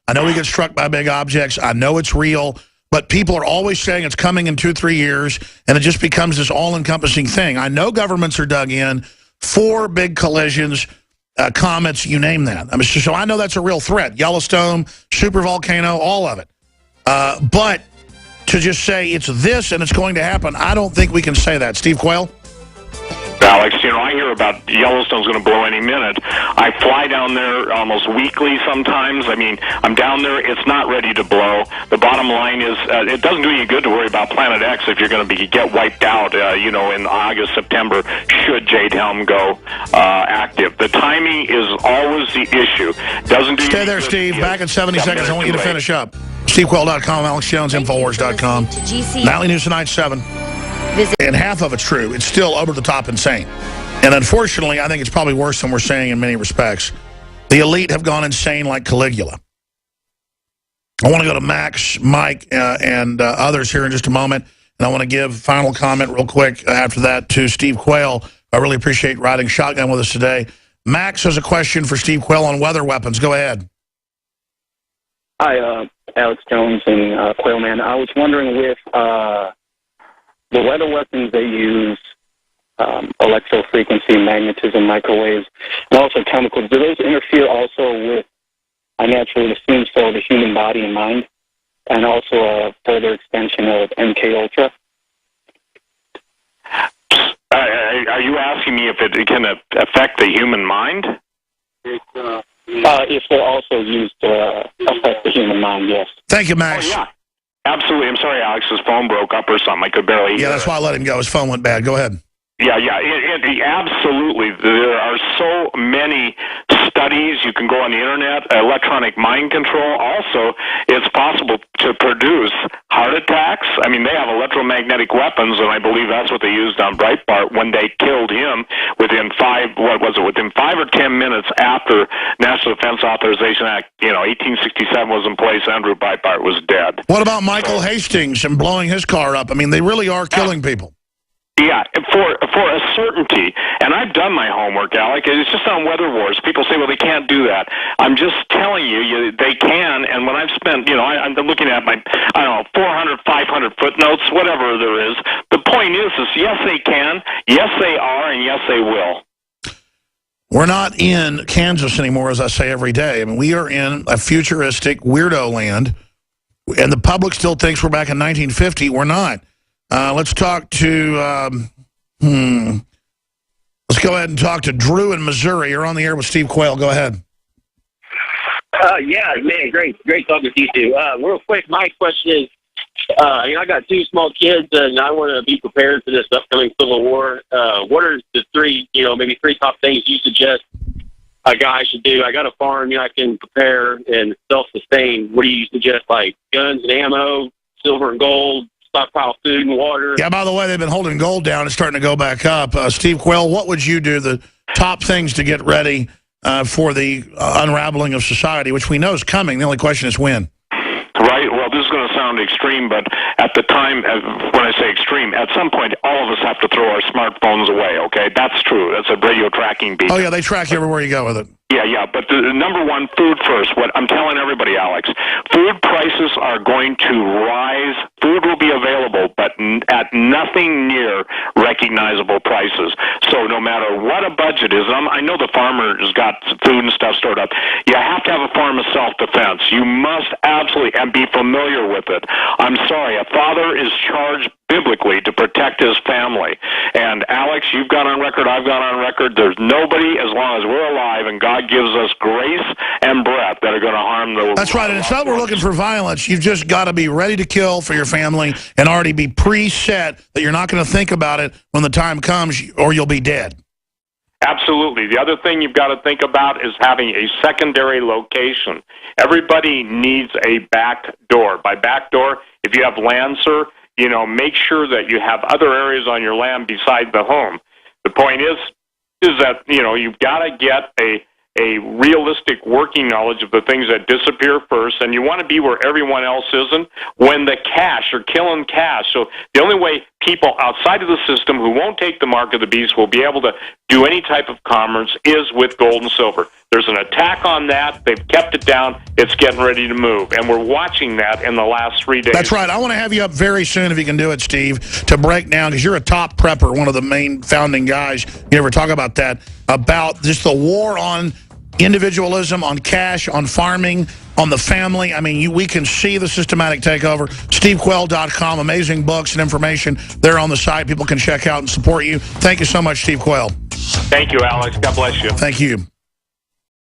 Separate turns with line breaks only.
I know we get struck by big objects. I know it's real. But people are always saying it's coming in 2-3 years, and it just becomes this all-encompassing thing. I know governments are dug in. 4 big collisions, comets, you name that. I mean, so I know that's a real threat. Yellowstone, supervolcano, all of it. But to just say it's this and it's going to happen, I don't think we can say that. Steve Quayle?
Alex, I hear about Yellowstone's going to blow any minute. I fly down there almost weekly sometimes. I mean, I'm down there. It's not ready to blow. The bottom line is it doesn't do you good to worry about Planet X if you're going to get wiped out, in August, September, should Jade Helm go active. The timing is always the issue. Doesn't do
Stay there, Steve. Back in 70 seconds. I want you to finish up. SteveQuayle.com, Alex Jones, Infowars.com. Nightly News Tonight, 7. And half of it's true. It's still over the top insane. And unfortunately, I think it's probably worse than we're saying in many respects. The elite have gone insane like Caligula. I want to go to Max, Mike, and others here in just a moment. And I want to give final comment real quick after that to Steve Quayle. I really appreciate riding shotgun with us today. Max has a question for Steve Quayle on weather weapons. Go ahead.
Hi, Alex Jones and Quayle Man. I was wondering with the weather weapons they use, electrofrequency, magnetism, microwaves, and also chemicals, do those interfere also with, I naturally assume so, the human body and mind, and also a further extension of MK Ultra?
Are you asking me if it can affect the human mind?
If they're also used to affect the human mind, yes.
Thank you, Max.
Oh, yeah. Absolutely. I'm sorry, Alex's phone broke up or something. I could barely...
Yeah, that's why I let him go. His phone went bad. Go ahead.
Yeah. Absolutely. There are so many studies. You can go on the internet, electronic mind control. Also, it's possible to produce heart attacks. I mean, they have electromagnetic weapons, and I believe that's what they used on Breitbart when they killed him within 5 or 10 minutes after National Defense Authorization Act, 1867 was in place. Andrew Breitbart was dead.
What about Michael Hastings and blowing his car up? I mean, they really are killing people.
Yeah, for a certainty, and I've done my homework, Alec. It's just on Weather Wars. People say, well, they can't do that. I'm just telling you, they can, and when I've spent, I'm looking at my, 400, 500 footnotes, whatever there is, the point is yes, they can, yes, they are, and yes, they will.
We're not in Kansas anymore, as I say every day. I mean, we are in a futuristic weirdo land, and the public still thinks we're back in 1950. We're not. Let's talk to, let's go ahead and talk to Drew in Missouri. You're on the air with Steve Quayle. Go ahead.
Yeah, man, great talking to you two. Real quick, my question is, I got 2 small kids, and I want to be prepared for this upcoming Civil War. What are the 3, maybe 3 top things you suggest a guy should do? I got a farm, I can prepare and self-sustain. What do you suggest, like guns and ammo, silver and gold, stockpile food and water?
Yeah, by the way, they've been holding gold down. It's starting to go back up. Steve Quayle, what would you do, the top things to get ready for the unraveling of society, which we know is coming? The only question is when.
Right. Well, this is going to sound extreme, but at the time, when I say extreme, at some point, all of us have to throw our smartphones away, okay? That's true. That's a radio tracking beacon.
Oh, yeah, they track you everywhere you go with it.
Yeah, but the number one, food first. What I'm telling everybody, Alex, food prices are going to rise. Food will be available, but at nothing near recognizable prices. So no matter what a budget is, I know the farmer's got food and stuff stored up. You have to have a form of self-defense. You must absolutely, and be familiar with it. I'm sorry, a father is charged biblically to protect his family. And Alex, you've got on record, I've got on record, there's nobody, as long as we're alive and God gives us grace and breath, that are going to harm the...
That's right, and it's not we're looking for violence. You've just got to be ready to kill for your family and already be preset that you're not going to think about it when the time comes or you'll be dead.
Absolutely. The other thing you've got to think about is having a secondary location. Everybody needs a back door. By back door, if you have land, sir, make sure that you have other areas on your land beside the home. The point is that, you've got to get a realistic working knowledge of the things that disappear first, and you want to be where everyone else isn't when the cash are killing cash. So the only way people outside of the system who won't take the mark of the beast will be able to do any type of commerce is with gold and silver. There's an attack on that. They've kept it down. It's getting ready to move. And we're watching that in the last 3 days.
That's right. I want to have you up very soon, if you can do it, Steve, to break down, because you're a top prepper, one of the main founding guys. You ever talk about that, about just the war on individualism, on cash, on farming, on the family. I mean, we can see the systematic takeover. SteveQuayle.com, amazing books and information there on the site. People can check out and support you. Thank you so much, Steve Quayle.
Thank you, Alex. God bless you.
Thank you.